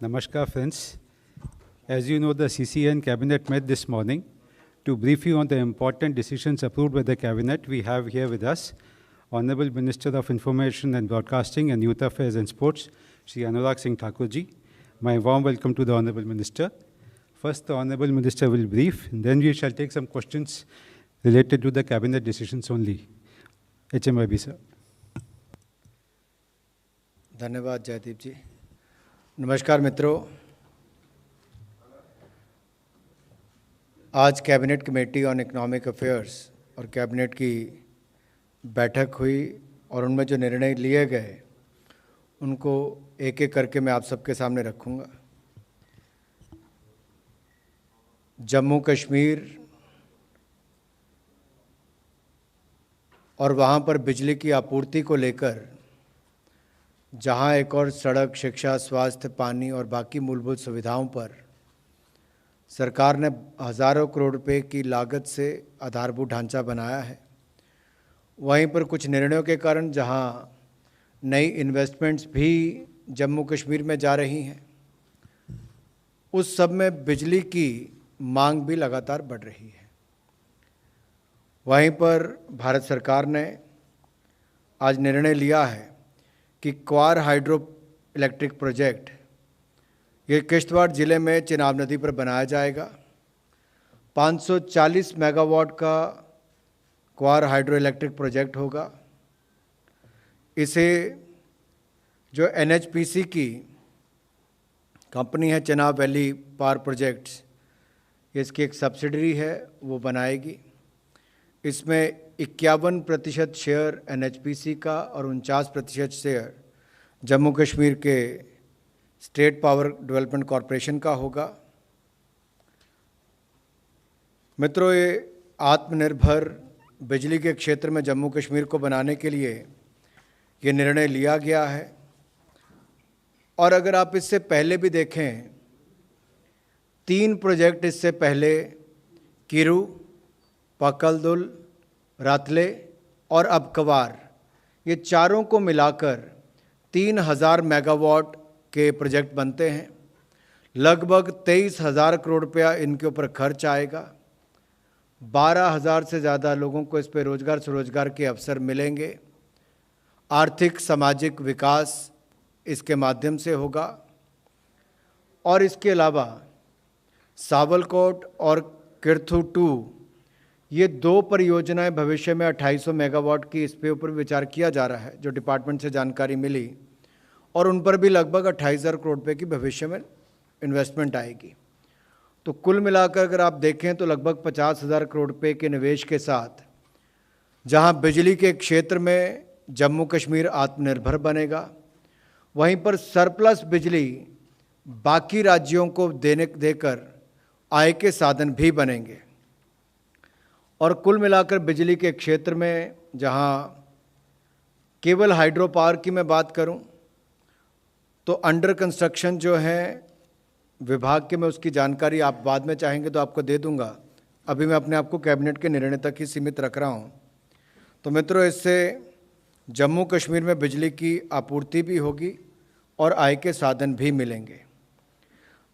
Namaskar, friends. As you know, the CCN Cabinet met this morning. To brief you on the important decisions approved by the Cabinet, we have here with us Honorable Minister of Information and Broadcasting and Youth Affairs and Sports, Shri Anurag Singh Thakurji. My warm welcome to the Honorable Minister. First, the Honorable Minister will brief, and then we shall take some questions related to the Cabinet decisions only. HMIB, sir. धन्यवाद जयदीप जी। नमस्कार मित्रों, आज cabinet committee on economic affairs और cabinet की बैठक हुई और उनमें जो निर्णय लिए गए उनको एक एक करके मैं आप सबके सामने रखूँगा। जम्मू कश्मीर और वहाँ पर बिजली की आपूर्ति को लेकर जहाँ एक और सड़क, शिक्षा, स्वास्थ्य, पानी और बाकी मूलभूत सुविधाओं पर सरकार ने हज़ारों करोड़ रुपए की लागत से आधारभूत ढांचा बनाया है, वहीं पर कुछ निर्णयों के कारण जहाँ नई इन्वेस्टमेंट्स भी जम्मू कश्मीर में जा रही हैं, उस सब में बिजली की मांग भी लगातार बढ़ रही है। वहीं पर भारत सरकार ने आज निर्णय लिया है कि क्वार हाइड्रो इलेक्ट्रिक प्रोजेक्ट ये किश्तवाड़ ज़िले में चिनाब नदी पर बनाया जाएगा। 540 मेगावाट का क्वार हाइड्रो इलेक्ट्रिक प्रोजेक्ट होगा। इसे जो NHPC की कंपनी है, चिनाब वैली पावर प्रोजेक्ट्स, इसकी एक सब्सिडरी है, वो बनाएगी। इसमें 51% शेयर NHPC का और 49% शेयर जम्मू कश्मीर के स्टेट पावर डेवलपमेंट कॉरपोरेशन का होगा। मित्रों, ये आत्मनिर्भर बिजली के क्षेत्र में जम्मू कश्मीर को बनाने के लिए ये निर्णय लिया गया है। और अगर आप इससे पहले भी देखें, 3 प्रोजेक्ट इससे पहले किरू, पकलदुल, रातले और अब क्वार, ये चारों को मिलाकर 3000 मेगावाट के प्रोजेक्ट बनते हैं। लगभग 23,000 करोड़ रुपया इनके ऊपर खर्च आएगा। 12,000 से ज़्यादा लोगों को इस पर रोज़गार स्वरोजगार के अवसर मिलेंगे। आर्थिक सामाजिक विकास इसके माध्यम से होगा। और इसके अलावा सावलकोट और किरथू 2, ये 2 परियोजनाएं भविष्य में 2800 मेगावाट की, इस पे ऊपर विचार किया जा रहा है, जो डिपार्टमेंट से जानकारी मिली, और उन पर भी लगभग 28,000 करोड़ रुपए की भविष्य में इन्वेस्टमेंट आएगी। तो कुल मिलाकर अगर आप देखें तो लगभग 50,000 करोड़ रुपए के निवेश के साथ जहां बिजली के क्षेत्र में जम्मू कश्मीर आत्मनिर्भर बनेगा, वहीं पर सरप्लस बिजली बाकी राज्यों को देकर आय के साधन भी बनेंगे। और कुल मिलाकर बिजली के क्षेत्र में जहां केवल हाइड्रो पावर की मैं बात करूं तो अंडर कंस्ट्रक्शन जो है विभाग के, मैं उसकी जानकारी आप बाद में चाहेंगे तो आपको दे दूंगा। अभी मैं अपने आप को कैबिनेट के निर्णय तक ही सीमित रख रहा हूं। तो मित्रों, इससे जम्मू कश्मीर में बिजली की आपूर्ति भी होगी और आय के साधन भी मिलेंगे।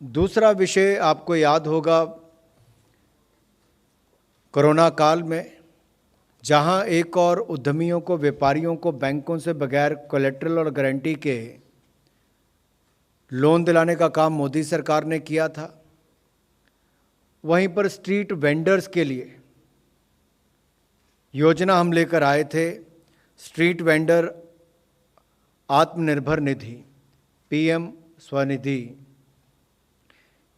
दूसरा विषय आपको याद होगा, कोरोना काल में जहां एक और उद्यमियों को, व्यापारियों को बैंकों से बगैर कोलेट्रल और गारंटी के लोन दिलाने का काम मोदी सरकार ने किया था, वहीं पर स्ट्रीट वेंडर्स के लिए योजना हम लेकर आए थे, street vendor Atmanirbhar Nidhi, PM Svanidhi.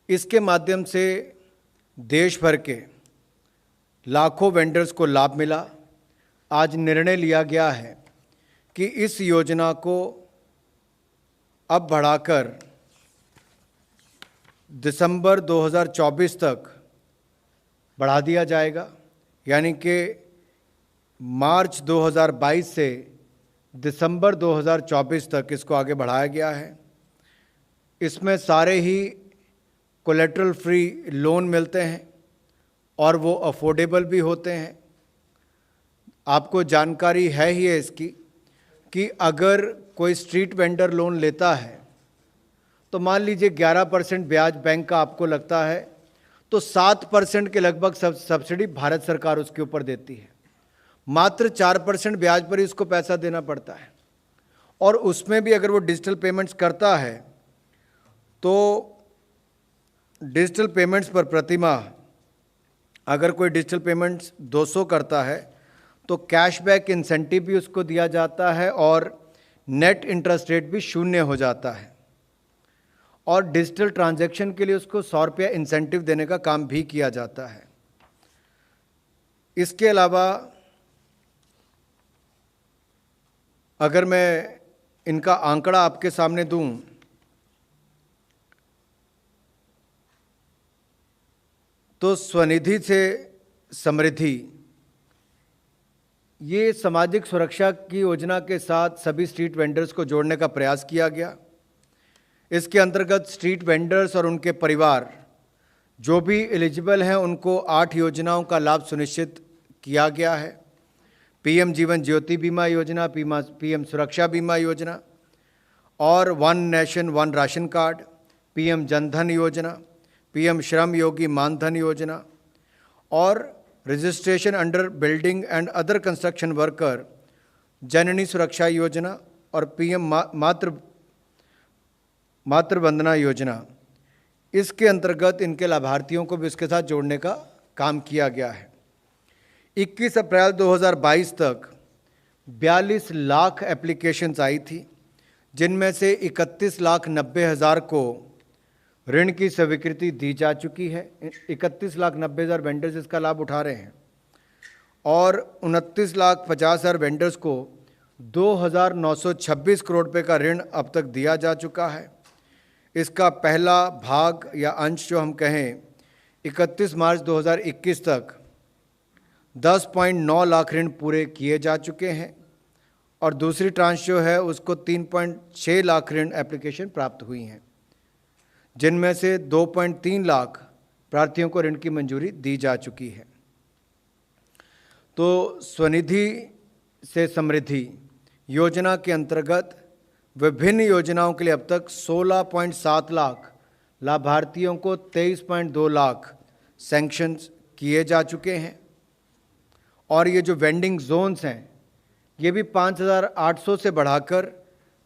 इसके माध्यम से देश भर के लाखों वेंडर्स को लाभ मिला। आज निर्णय लिया गया है कि इस योजना को अब बढ़ाकर दिसंबर 2024 तक बढ़ा दिया जाएगा, यानी कि मार्च 2022 से दिसंबर 2024 तक इसको आगे बढ़ाया गया है। इसमें सारे ही कोलेट्रल फ्री लोन मिलते हैं और वो अफोर्डेबल भी होते हैं। आपको जानकारी है ही है इसकी कि अगर कोई स्ट्रीट वेंडर लोन लेता है तो मान लीजिए 11% ब्याज बैंक का आपको लगता है, तो 7% के लगभग सब्सिडी भारत सरकार उसके ऊपर देती है। मात्र 4% ब्याज पर ही उसको पैसा देना पड़ता है। और उसमें भी अगर वो डिजिटल पेमेंट्स करता है तो डिजिटल पेमेंट्स पर प्रतिमाह अगर कोई डिजिटल पेमेंट्स 200 करता है तो कैशबैक इंसेंटिव भी उसको दिया जाता है और नेट इंटरेस्ट रेट भी 0 हो जाता है। और डिजिटल ट्रांजैक्शन के लिए उसको 100 रुपया इंसेंटिव देने का काम भी किया जाता है। इसके अलावा अगर मैं इनका आंकड़ा आपके सामने दूं तो स्वनिधि से समृद्धि, ये सामाजिक सुरक्षा की योजना के साथ सभी स्ट्रीट वेंडर्स को जोड़ने का प्रयास किया गया। इसके अंतर्गत स्ट्रीट वेंडर्स और उनके परिवार जो भी एलिजिबल हैं उनको 8 योजनाओं का लाभ सुनिश्चित किया गया है। पीएम जीवन ज्योति बीमा योजना, पीएम सुरक्षा बीमा योजना और one nation one ration card, PM जनधन योजना, पीएम श्रम योगी मानधन योजना और registration under building and other construction worker जननी सुरक्षा योजना और पीएम मातृ वंदना योजना। इसके अंतर्गत इनके लाभार्थियों को भी इसके साथ जोड़ने का काम किया गया है। 21 अप्रैल 2022 तक 42 लाख एप्लीकेशंस आई थी, जिनमें से 31,90,000 को ऋण की स्वीकृति दी जा चुकी है। 31,90,000 वेंडर्स इसका लाभ उठा रहे हैं और 29,50,000 वेंडर्स को 2,926 करोड़ रुपये का ऋण अब तक दिया जा चुका है। इसका पहला भाग या अंश जो हम कहें 31 मार्च 2021 तक 10.9 लाख ऋण पूरे किए जा चुके हैं और दूसरी ट्रांश जो है उसको 3.6 लाख ऋण एप्लीकेशन प्राप्त हुई हैं, जिनमें से 2.3 लाख प्रार्थियों को ऋण की मंजूरी दी जा चुकी है। तो स्वनिधि से समृद्धि योजना के अंतर्गत विभिन्न योजनाओं के लिए अब तक 16.7 लाख लाभार्थियों को 23.2 लाख सैंक्शंस किए जा चुके हैं। और ये जो वेंडिंग जोन्स हैं ये भी 5,800 से बढ़ाकर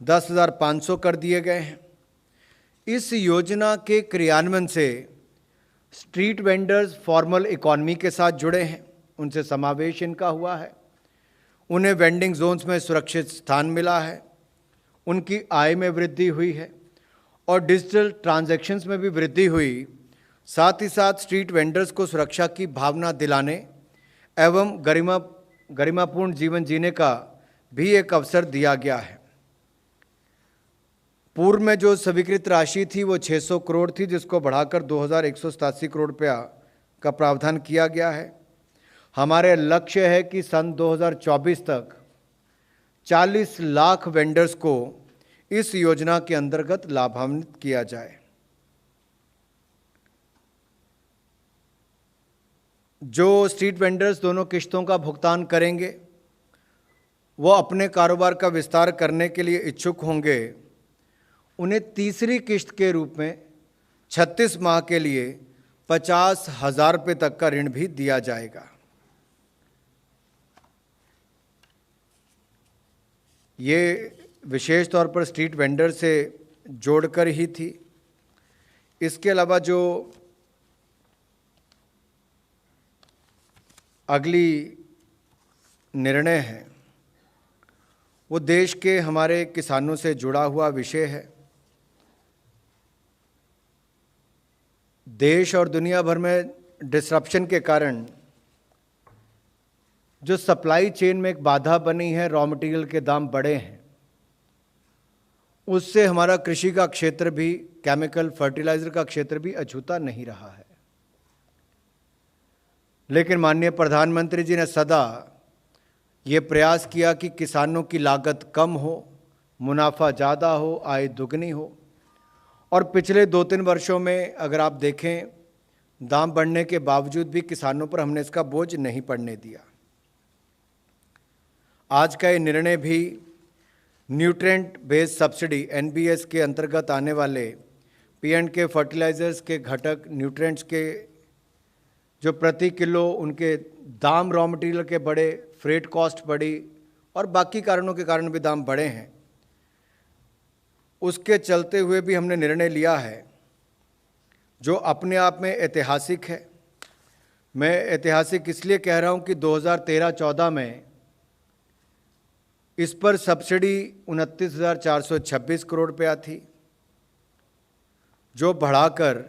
10,500 कर दिए गए हैं। इस योजना के क्रियान्वयन से स्ट्रीट वेंडर्स फॉर्मल इकॉनमी के साथ जुड़े हैं, उनसे समावेश इनका हुआ है, उन्हें वेंडिंग जोन्स में सुरक्षित स्थान मिला है, उनकी आय में वृद्धि हुई है और डिजिटल ट्रांजैक्शंस में भी वृद्धि हुई। साथ ही साथ स्ट्रीट वेंडर्स को सुरक्षा की भावना दिलाने एवं गरिमापूर्ण जीवन जीने का भी एक अवसर दिया गया है। पूर्व में जो स्वीकृत राशि थी वो 600 करोड़ थी, जिसको बढ़ाकर 2,187 करोड़ रुपया का प्रावधान किया गया है। हमारे लक्ष्य है कि सन 2024 तक 40 लाख वेंडर्स को इस योजना के अंतर्गत लाभान्वित किया जाए। जो स्ट्रीट वेंडर्स दोनों किश्तों का भुगतान करेंगे वो अपने कारोबार का विस्तार करने के लिए इच्छुक होंगे, उन्हें तीसरी किश्त के रूप में 36 माह के लिए 50,000 रुपये तक का ऋण भी दिया जाएगा। ये विशेष तौर पर स्ट्रीट वेंडर से जोड़कर ही थी। इसके अलावा जो अगली निर्णय है वो देश के हमारे किसानों से जुड़ा हुआ विषय है। देश और दुनिया भर में डिसरप्शन के कारण जो सप्लाई चेन में एक बाधा बनी है, रॉ मटेरियल के दाम बढ़े हैं, उससे हमारा कृषि का क्षेत्र भी, केमिकल फर्टिलाइजर का क्षेत्र भी अछूता नहीं रहा है। लेकिन माननीय प्रधानमंत्री जी ने सदा ये प्रयास किया कि किसानों की लागत कम हो, मुनाफा ज़्यादा हो, आय दुगनी हो। और पिछले 2-3 वर्षों में अगर आप देखें, दाम बढ़ने के बावजूद भी किसानों पर हमने इसका बोझ नहीं पड़ने दिया। आज का ये निर्णय भी न्यूट्रिएंट बेस्ड सब्सिडी NBS के अंतर्गत आने वाले P&K फर्टिलाइजर्स के घटक, न्यूट्रिएंट्स के जो प्रति किलो उनके दाम रॉ मटेरियल के बढ़े, फ्रेट कॉस्ट बढ़ी और बाकी कारणों के कारण भी दाम बढ़े हैं। उसके चलते हुए भी हमने निर्णय लिया है जो अपने आप में ऐतिहासिक है। मैं ऐतिहासिक इसलिए कह रहा हूं कि 2013-14 में इस पर सब्सिडी 29,426 करोड़ रुपया थी, जो बढ़ाकर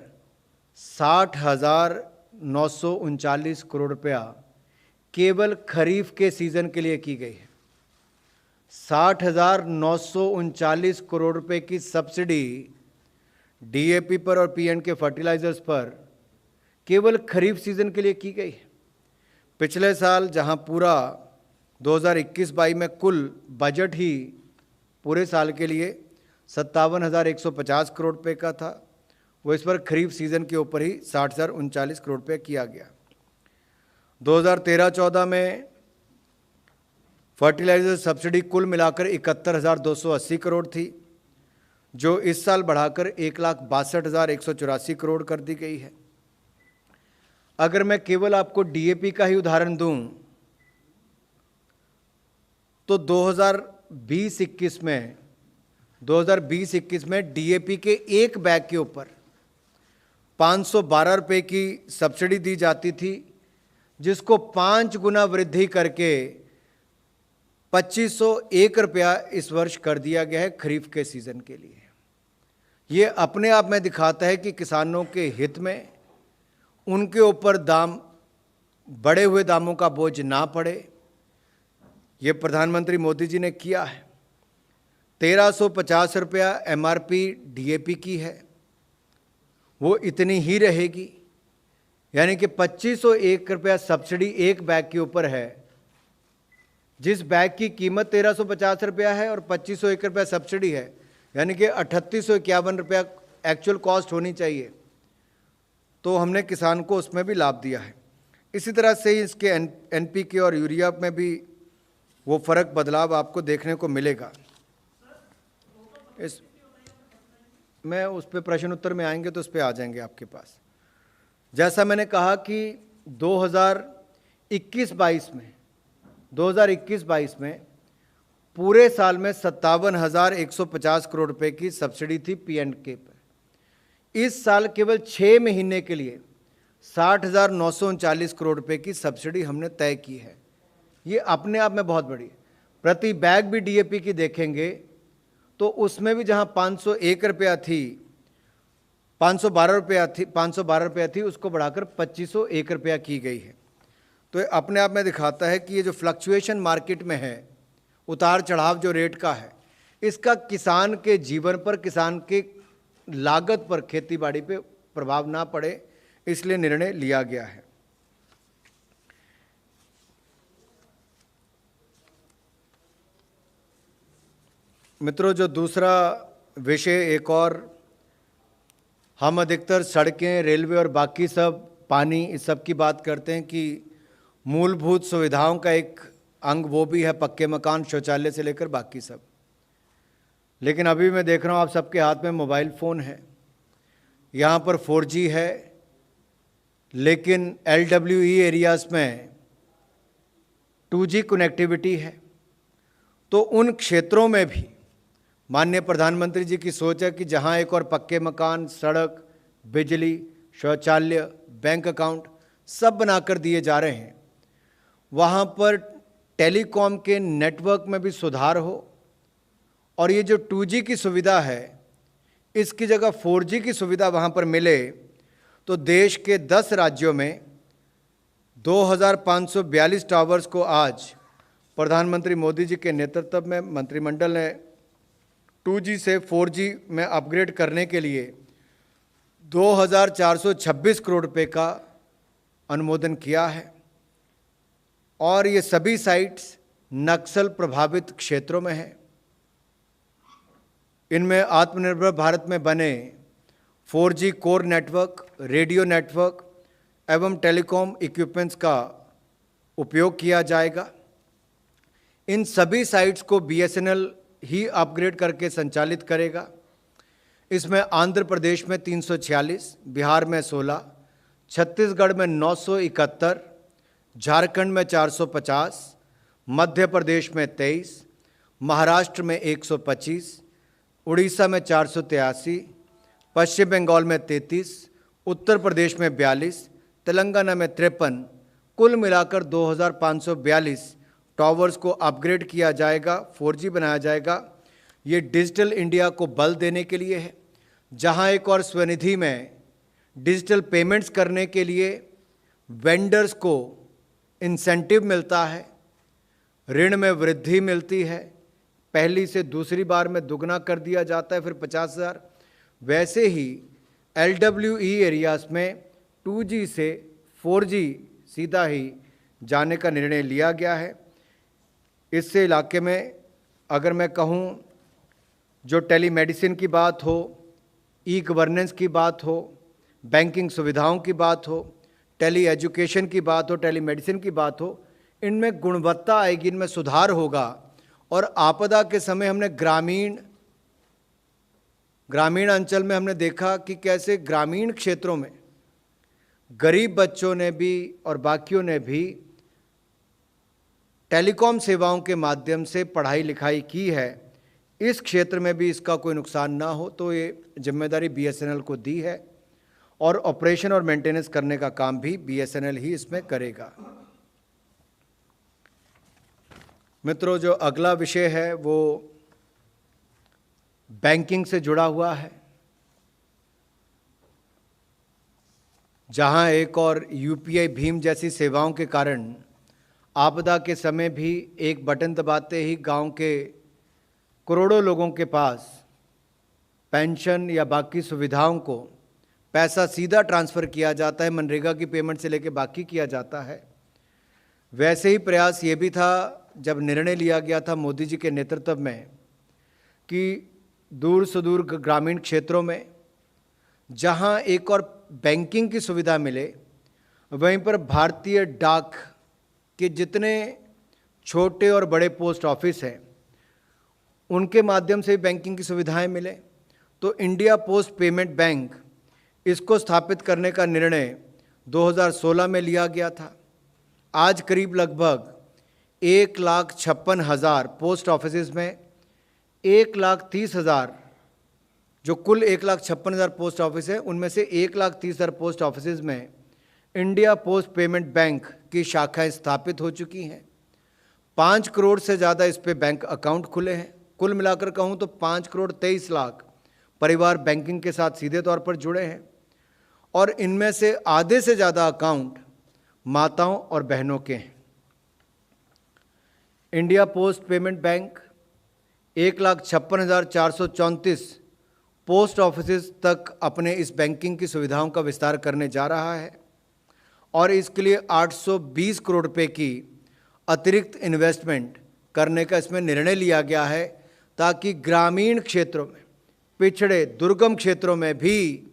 60,939 करोड़ रुपया केवल खरीफ के सीज़न के लिए की गई है। 60,939 करोड़ रुपए की सब्सिडी DAP पर और P&K फर्टिलाइजर्स पर केवल खरीफ सीज़न के लिए की गई है। पिछले साल जहां पूरा 2021-22 में कुल बजट ही पूरे साल के लिए 57,150 करोड़ रुपए का था, वो इस पर खरीफ सीज़न के ऊपर ही 60,039 करोड़ रुपये किया गया। 2013-14 में फर्टिलाइजर सब्सिडी कुल मिलाकर 71,280 करोड़ थी, जो इस साल बढ़ाकर 1,62,184 करोड़ कर दी गई है। अगर मैं केवल आपको DAP का ही उदाहरण दूं तो 2020-21 में DAP के एक बैग के ऊपर 512 रुपये की सब्सिडी दी जाती थी, जिसको 5 गुना वृद्धि करके 2,501 रुपया इस वर्ष कर दिया गया है खरीफ के सीज़न के लिए। ये अपने आप में दिखाता है कि किसानों के हित में उनके ऊपर दाम, बढ़े हुए दामों का बोझ ना पड़े। ये प्रधानमंत्री मोदी जी ने किया है। 1,350 रुपया MRP DAP की है, वो इतनी ही रहेगी, यानी कि 2,501 रुपया सब्सिडी एक बैग के ऊपर है। जिस बैग की कीमत 1,350 रुपया है और 2,501 रुपया सब्सिडी है, यानी कि 3,851 रुपया एक्चुअल कॉस्ट होनी चाहिए, तो हमने किसान को उसमें भी लाभ दिया है। इसी तरह से ही इसके NPK और यूरिया में भी वो फ़र्क बदलाव आपको देखने को मिलेगा। मैं उस पर प्रश्न उत्तर में आएंगे तो उस पर आ जाएंगे आपके पास। जैसा मैंने कहा कि 2021-22 में पूरे साल में 57,150 करोड़ रुपए की सब्सिडी थी P&K पर। इस साल केवल 6 महीने के लिए 60,939 करोड़ रुपए की सब्सिडी हमने तय की है। ये अपने आप में बहुत बड़ी है। प्रति बैग भी DAP की देखेंगे तो उसमें भी जहां 501 रुपया थी, 512 रुपया थी, उसको बढ़ाकर 2,501 रुपया की गई है। तो ये अपने आप में दिखाता है कि ये जो फ्लक्चुएशन मार्केट में है, उतार चढ़ाव जो रेट का है, इसका किसान के जीवन पर, किसान के लागत पर, खेती बाड़ी पे प्रभाव ना पड़े, इसलिए निर्णय लिया गया है। मित्रों, जो दूसरा विषय एक और, हम अधिकतर सड़कें, रेलवे और बाकी सब, पानी, इस सब की बात करते हैं कि मूलभूत सुविधाओं का एक अंग वो भी है पक्के मकान, शौचालय से लेकर बाकी सब। लेकिन अभी मैं देख रहा हूँ आप सबके हाथ में मोबाइल फ़ोन है। यहाँ पर 4G है, लेकिन LWE एरियाज़ में 2G कनेक्टिविटी है। तो उन क्षेत्रों में भी माननीय प्रधानमंत्री जी की सोच है कि जहाँ एक और पक्के मकान, सड़क, बिजली, शौचालय, बैंक अकाउंट सब बनाकर दिए जा रहे हैं, वहाँ पर टेलीकॉम के नेटवर्क में भी सुधार हो और ये जो 2G की सुविधा है, इसकी जगह 4G की सुविधा वहाँ पर मिले, तो देश के 10 राज्यों में 2,542 टावर्स को आज प्रधानमंत्री मोदी जी के नेतृत्व में मंत्रिमंडल ने 2G से 4G में अपग्रेड करने के लिए 2,426 करोड़ रुपए का अनुमोदन किया है। और ये सभी साइट्स नक्सल प्रभावित क्षेत्रों में है। इनमें आत्मनिर्भर भारत में बने 4G core network, radio network एवं टेलीकॉम इक्विपमेंट्स का उपयोग किया जाएगा। इन सभी साइट्स को BSNL ही अपग्रेड करके संचालित करेगा। इसमें आंध्र प्रदेश में 346, बिहार में 16, छत्तीसगढ़ में 971, झारखंड में 450, मध्य प्रदेश में 23, महाराष्ट्र में 125, उड़ीसा में 483, पश्चिम बंगाल में 33, उत्तर प्रदेश में 42, तेलंगाना में 53, कुल मिलाकर 2542 टावर्स को अपग्रेड किया जाएगा, 4G बनाया जाएगा। ये डिजिटल इंडिया को बल देने के लिए है। जहां एक और स्वनिधि में डिजिटल पेमेंट्स करने के लिए वेंडर्स को इंसेंटिव मिलता है, ऋण में वृद्धि मिलती है, पहली से दूसरी बार में दुगना कर दिया जाता है, फिर 50,000। वैसे ही LWE एरियाज में 2G से 4G सीधा ही जाने का निर्णय लिया गया है। इससे इलाके में अगर मैं कहूँ, जो टेलीमेडिसिन की बात हो, ई गवर्नेंस की बात हो, बैंकिंग सुविधाओं की बात हो, टेली एजुकेशन की बात हो, टेलीमेडिसिन की बात हो, इनमें गुणवत्ता आएगी, इनमें सुधार होगा। और आपदा के समय हमने ग्रामीण अंचल में हमने देखा कि कैसे ग्रामीण क्षेत्रों में गरीब बच्चों ने भी और बाकियों ने भी टेलीकॉम सेवाओं के माध्यम से पढ़ाई लिखाई की है। इस क्षेत्र में भी इसका कोई नुकसान ना हो, तो ये जिम्मेदारी BSNL को दी है और ऑपरेशन और मेंटेनेंस करने का काम भी BSNL ही इसमें करेगा। मित्रों, जो अगला विषय है वो बैंकिंग से जुड़ा हुआ है, जहां एक और UPI भीम जैसी सेवाओं के कारण आपदा के समय भी एक बटन दबाते ही गांव के करोड़ों लोगों के पास पेंशन या बाकी सुविधाओं को पैसा सीधा ट्रांसफ़र किया जाता है, मनरेगा की पेमेंट से लेकर बाकी किया जाता है। वैसे ही प्रयास ये भी था जब निर्णय लिया गया था मोदी जी के नेतृत्व में कि दूर सुदूर ग्रामीण क्षेत्रों में जहां एक और बैंकिंग की सुविधा मिले, वहीं पर भारतीय डाक के जितने छोटे और बड़े पोस्ट ऑफिस हैं उनके माध्यम से बैंकिंग की सुविधाएं मिले। तो इंडिया पोस्ट पेमेंट बैंक, इसको स्थापित करने का निर्णय 2016 में लिया गया था। आज करीब लगभग 1,56,000 पोस्ट ऑफिस में 1,30,000, जो कुल 1,56,000 पोस्ट ऑफिस है, उनमें से 1,30,000 पोस्ट ऑफिस में इंडिया पोस्ट पेमेंट बैंक की शाखाएं स्थापित हो चुकी हैं। 5 करोड़ से ज़्यादा इस पे बैंक अकाउंट खुले हैं। कुल मिलाकर कहूँ तो 5,23,00,000 परिवार बैंकिंग के साथ सीधे तौर पर जुड़े हैं और इनमें से आधे से ज़्यादा अकाउंट माताओं और बहनों के हैं। India post payment bank 1,56,434 post office तक अपने इस बैंकिंग की सुविधाओं का विस्तार करने जा रहा है और इसके लिए 820 करोड़ रुपए की अतिरिक्त इन्वेस्टमेंट करने का इसमें निर्णय लिया गया है, ताकि ग्रामीण क्षेत्रों में, पिछड़े दुर्गम क्षेत्रों में भी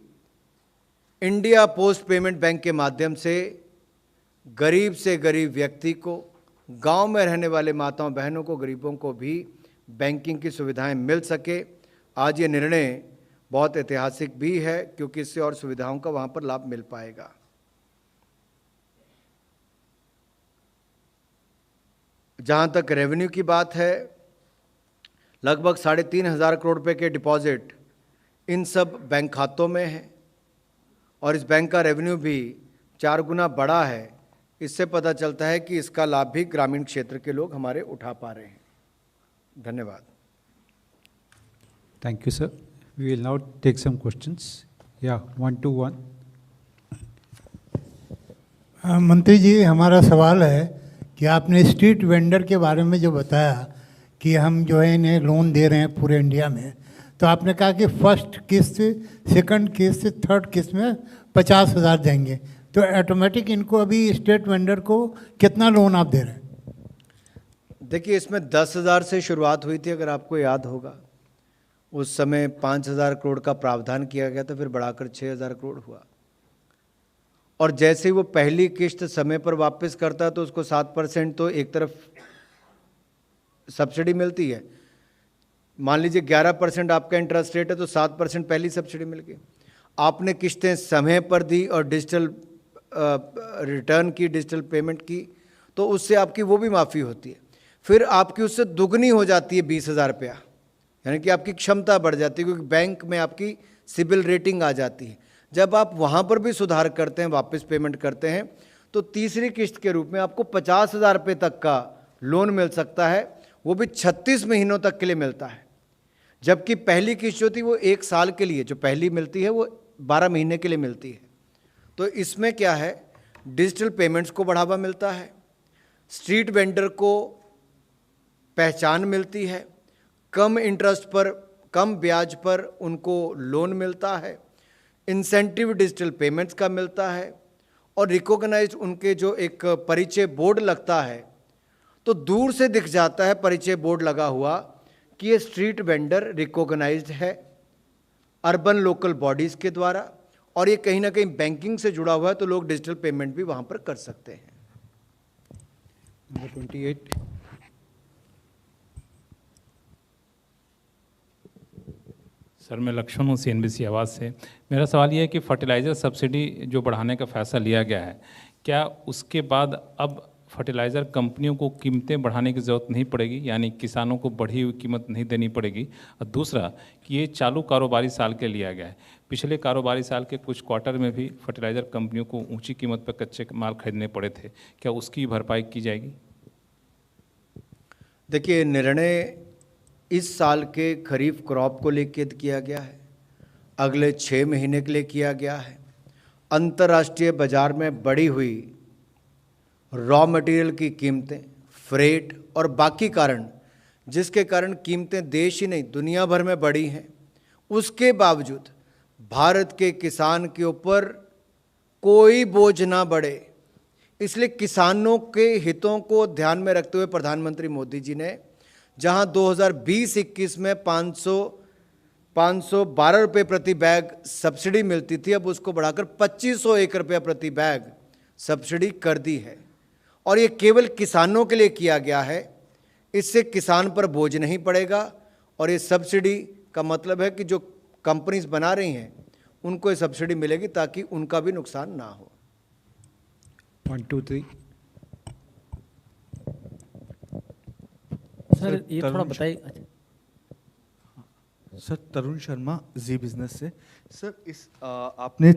इंडिया पोस्ट पेमेंट बैंक के माध्यम से गरीब से गरीब व्यक्ति को, गांव में रहने वाले माताओं बहनों को, गरीबों को भी बैंकिंग की सुविधाएं मिल सके। आज ये निर्णय बहुत ऐतिहासिक भी है क्योंकि इससे और सुविधाओं का वहां पर लाभ मिल पाएगा। जहां तक रेवेन्यू की बात है, लगभग 3,500 करोड़ रुपए के डिपॉजिट इन सब बैंक खातों में हैं और इस बैंक का रेवेन्यू भी 4 गुना बढ़ा है। इससे पता चलता है कि इसका लाभ भी ग्रामीण क्षेत्र के लोग हमारे उठा पा रहे हैं। धन्यवाद। Thank you, sir. We will now take some questions. Yeah, 1 to 1. मंत्री जी, हमारा सवाल है कि आपने स्ट्रीट वेंडर के बारे में जो बताया कि हम जो है इन्हें लोन दे रहे हैं पूरे इंडिया में, तो आपने कहा कि फर्स्ट किस्त, सेकंड किस्त, थर्ड किस्त में 50,000 देंगे, तो ऑटोमेटिक इनको अभी स्ट्रीट वेंडर को कितना लोन आप दे रहे हैं? देखिए, इसमें 10,000 से शुरुआत हुई थी, अगर आपको याद होगा। उस समय 5,000 करोड़ का प्रावधान किया गया था, फिर बढ़ाकर 6,000 करोड़ हुआ। और जैसे ही वो पहली किस्त समय पर वापस करता है तो उसको 7% तो एक तरफ सब्सिडी मिलती है, मान लीजिए 11% आपका इंटरेस्ट रेट है तो 7% पहली सब्सिडी मिल गई। आपने किस्तें समय पर दी और डिजिटल रिटर्न की, डिजिटल पेमेंट की, तो उससे आपकी वो भी माफ़ी होती है। फिर आपकी उससे दुगनी हो जाती है 20,000 रुपया, यानी कि आपकी क्षमता बढ़ जाती है, क्योंकि बैंक में आपकी सिबिल रेटिंग आ जाती है। जब आप वहाँ पर भी सुधार करते हैं, वापस पेमेंट करते हैं, तो तीसरी किस्त के रूप में आपको 50,000 रुपये तक का लोन मिल सकता है, वो भी 36 महीनों तक के लिए मिलता है। जबकि पहली किस्त जो थी वो 1 साल के लिए, जो पहली मिलती है वो 12 महीने के लिए मिलती है। तो इसमें क्या है, डिजिटल पेमेंट्स को बढ़ावा मिलता है, स्ट्रीट वेंडर को पहचान मिलती है, कम इंटरेस्ट पर, कम ब्याज पर उनको लोन मिलता है, इंसेंटिव डिजिटल पेमेंट्स का मिलता है, और रिकॉग्नाइज्ड उनके जो एक परिचय बोर्ड लगता है, तो दूर से दिख जाता है परिचय बोर्ड लगा हुआ कि ये स्ट्रीट वेंडर रिकॉग्नाइज्ड है अर्बन लोकल बॉडीज़ के द्वारा, और ये कहीं ना कहीं बैंकिंग से जुड़ा हुआ है, तो लोग डिजिटल पेमेंट भी वहाँ पर कर सकते हैं। Number 28. सर मैं लक्ष्मण हूँ CNBC आवाज़ से। मेरा सवाल ये है कि फर्टिलाइज़र सब्सिडी जो बढ़ाने का फैसला लिया गया है, क्या उसके बाद अब फर्टिलाइज़र कंपनियों को कीमतें बढ़ाने की ज़रूरत नहीं पड़ेगी, यानी किसानों को बढ़ी हुई कीमत नहीं देनी पड़ेगी? और दूसरा कि ये चालू कारोबारी साल के लिया गया है, पिछले कारोबारी साल के कुछ क्वार्टर में भी फर्टिलाइज़र कंपनियों को ऊंची कीमत पर कच्चे माल खरीदने पड़े थे, क्या उसकी भरपाई की जाएगी? देखिए, निर्णय इस साल के खरीफ क्रॉप को लेकर किया गया है, अगले 6 महीने के लिए किया गया है। अंतर्राष्ट्रीय बाजार में बढ़ी हुई रॉ मटेरियल की कीमतें, फ्रेट और बाकी कारण, जिसके कारण कीमतें देश ही नहीं दुनिया भर में बढ़ी हैं, उसके बावजूद भारत के किसान के ऊपर कोई बोझ ना बढ़े, इसलिए किसानों के हितों को ध्यान में रखते हुए प्रधानमंत्री मोदी जी ने, जहां 2020-21 में 512 रुपये प्रति बैग सब्सिडी मिलती थी, अब उसको बढ़ाकर 2501 रुपया प्रति बैग सब्सिडी कर दी है। और ये केवल किसानों के लिए किया गया है, इससे किसान पर बोझ नहीं पड़ेगा, और ये सब्सिडी का मतलब है कि जो कंपनीज बना रही हैं उनको ये सब्सिडी मिलेगी ताकि उनका भी नुकसान ना हो। 1, 2, 3. सर ये थोड़ा बताइए। सर तरुण शर्मा जी बिजनेस से। सर इस आपने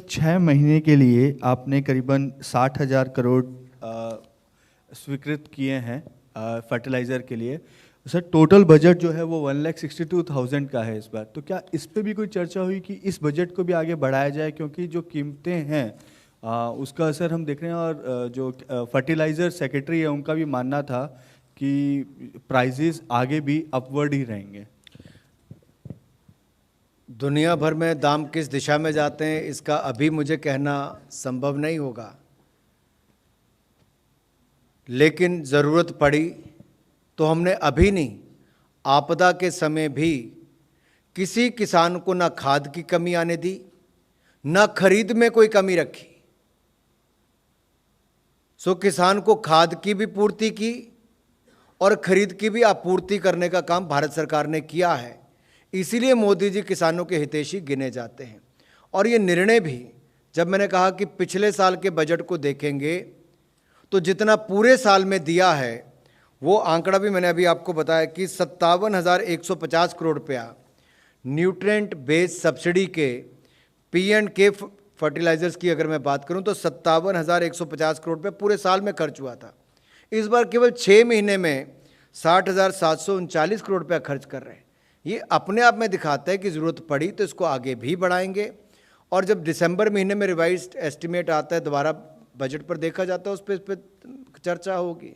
6 महीने के लिए आपने करीबन 60,000 करोड़ स्वीकृत किए हैं फर्टिलाइज़र के लिए। सर टोटल बजट जो है वो 1,62,000 का है इस बार, तो क्या इस पे भी कोई चर्चा हुई कि इस बजट को भी आगे बढ़ाया जाए, क्योंकि जो कीमतें हैं उसका असर हम देख रहे हैं, और जो फर्टिलाइज़र सेक्रेटरी है उनका भी मानना था कि प्राइजेस आगे भी अपवर्ड ही रहेंगे। दुनिया भर में दाम किस दिशा में जाते हैं इसका अभी मुझे कहना संभव नहीं होगा, लेकिन ज़रूरत पड़ी तो हमने अभी नहीं, आपदा के समय भी किसी किसान को ना खाद की कमी आने दी, ना खरीद में कोई कमी रखी। सो किसान को खाद की भी पूर्ति की और खरीद की भी आपूर्ति करने का काम भारत सरकार ने किया है। इसीलिए मोदी जी किसानों के हितैषी गिने जाते हैं। और ये निर्णय भी, जब मैंने कहा कि पिछले साल के बजट को देखेंगे तो जितना पूरे साल में दिया है वो आंकड़ा भी मैंने अभी आपको बताया कि 57,150 करोड़ रुपया न्यूट्रिएंट बेस्ड सब्सिडी के P&K फर्टिलाइजर्स की अगर मैं बात करूं तो 57,150 करोड़ रुपया पूरे साल में खर्च हुआ था। इस बार केवल 6 महीने में 60,739 करोड़ रुपया खर्च कर रहे हैं। ये अपने आप में दिखाता है कि ज़रूरत पड़ी तो इसको आगे भी बढ़ाएंगे, और जब दिसंबर महीने में रिवाइज्ड एस्टिमेट आता है, दोबारा बजट पर देखा जाता है, उस पर चर्चा होगी,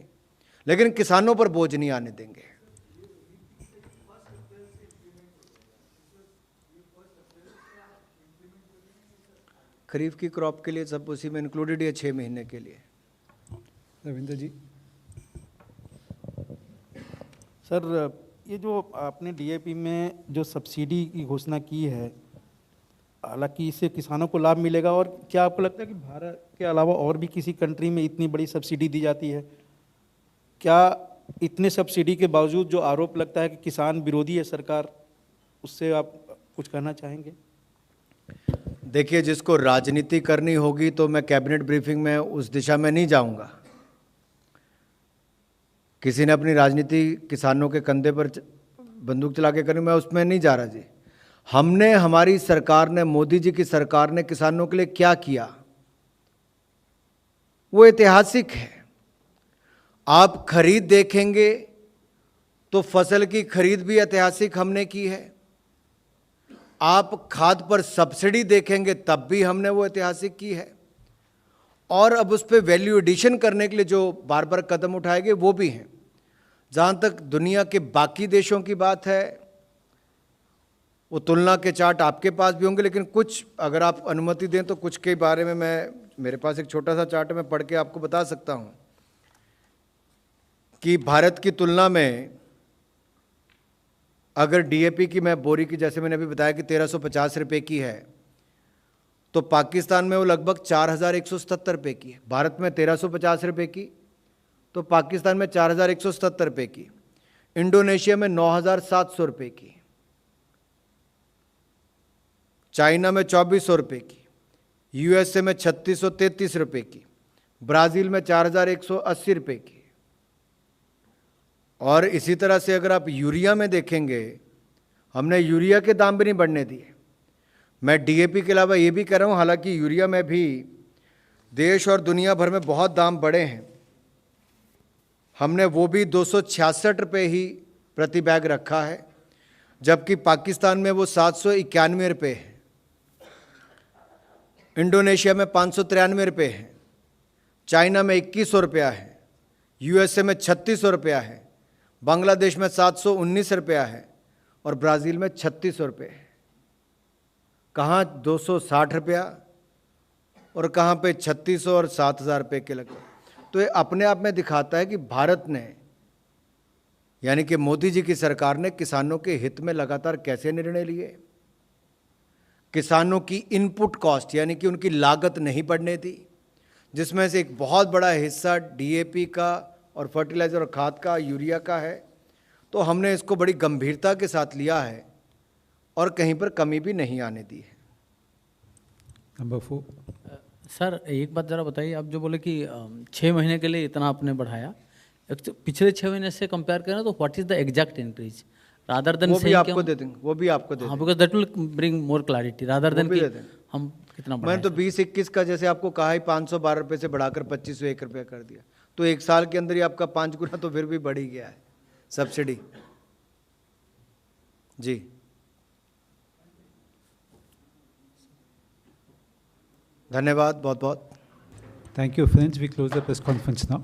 लेकिन किसानों पर बोझ नहीं आने देंगे। खरीफ की क्रॉप के लिए सब उसी में इंक्लूडेड है 6 महीने के लिए। रविंद्र जी। सर ये जो आपने DAP में जो सब्सिडी की घोषणा की है, हालांकि इससे किसानों को लाभ मिलेगा, और क्या आपको लगता है कि भारत के अलावा और भी किसी कंट्री में इतनी बड़ी सब्सिडी दी जाती है? क्या इतने सब्सिडी के बावजूद जो आरोप लगता है कि किसान विरोधी है सरकार, उससे आप कुछ कहना चाहेंगे? देखिए, जिसको राजनीति करनी होगी तो मैं कैबिनेट ब्रीफिंग में उस दिशा में नहीं जाऊंगा। किसी ने अपनी राजनीति किसानों के कंधे पर बंदूक चला के करनी, मैं उसमें नहीं जा रहा जी। हमने, हमारी सरकार ने, मोदी जी की सरकार ने किसानों के लिए क्या किया वो ऐतिहासिक है। आप खरीद देखेंगे तो फसल की खरीद भी ऐतिहासिक हमने की है। आप खाद पर सब्सिडी देखेंगे तब भी हमने वो ऐतिहासिक की है। और अब उस पर वैल्यू एडिशन करने के लिए जो बार बार कदम उठाए गए वो भी हैं। जहाँ तक दुनिया के बाकी देशों की बात है, वो तुलना के चार्ट आपके पास भी होंगे, लेकिन कुछ अगर आप अनुमति दें तो कुछ के बारे में मेरे पास एक छोटा सा चार्ट मैं पढ़ के आपको बता सकता हूँ कि भारत की तुलना में अगर डीएपी की, मैं बोरी की जैसे मैंने अभी बताया कि 1350 रुपये की है, तो पाकिस्तान में वो लगभग 4177 रुपये की है। भारत में 1350 रुपये की, तो पाकिस्तान में 4177 रुपये की। इंडोनेशिया में 9700 रुपये की, चाइना में 2400 रुपये की, यूएसए में 3633 रुपये की, ब्राज़ील में 4180 रुपये की। और इसी तरह से अगर आप यूरिया में देखेंगे, हमने यूरिया के दाम भी नहीं बढ़ने दिए। मैं डीएपी के अलावा ये भी कह रहा हूँ, हालांकि यूरिया में भी देश और दुनिया भर में बहुत दाम बढ़े हैं, हमने वो भी 266 रुपये ही प्रति बैग रखा है, जबकि पाकिस्तान में वो 791 रुपये है, इंडोनेशिया में 593 रुपये है, चाइना में 2100 रुपया है, यूएसए में 3600 रुपया है, बांग्लादेश में 719 रुपया है और ब्राज़ील में 3600 रुपये है। कहाँ 260 रुपया और कहाँ पे 3600 और 7000 रुपये के लगभग। तो ये अपने आप में दिखाता है कि भारत ने, यानी कि मोदी जी की सरकार ने किसानों के हित में लगातार कैसे निर्णय लिए। किसानों की इनपुट कॉस्ट यानी कि उनकी लागत नहीं बढ़ने दी, जिसमें से एक बहुत बड़ा हिस्सा डीएपी का और फर्टिलाइज़र और खाद का, यूरिया का है। तो हमने इसको बड़ी गंभीरता के साथ लिया है और कहीं पर कमी भी नहीं आने दी है। नंबर 4। सर एक बात ज़रा बताइए, आप जो बोले कि 6 महीने के लिए इतना आपने बढ़ाया, पिछले 6 महीने से कंपेयर करें तो what is the exact increase rather than वो भी आपको दे देंगे, वो भी आपको दे देंगे। हाँ, because that will bring more clarity rather than कि हम कितना बढ़ाएं। मैंने तो 20-21 का जैसे आपको कहा है 512 रुपये से बढ़ाकर 2501 रुपये कर दिया, तो एक साल के अंदर ही आपका 5 गुना तो फिर भी बढ़ ही गया है सब्सिडी। जी, धन्यवाद बहुत बहुत। Thank you, friends. We close the press conference now.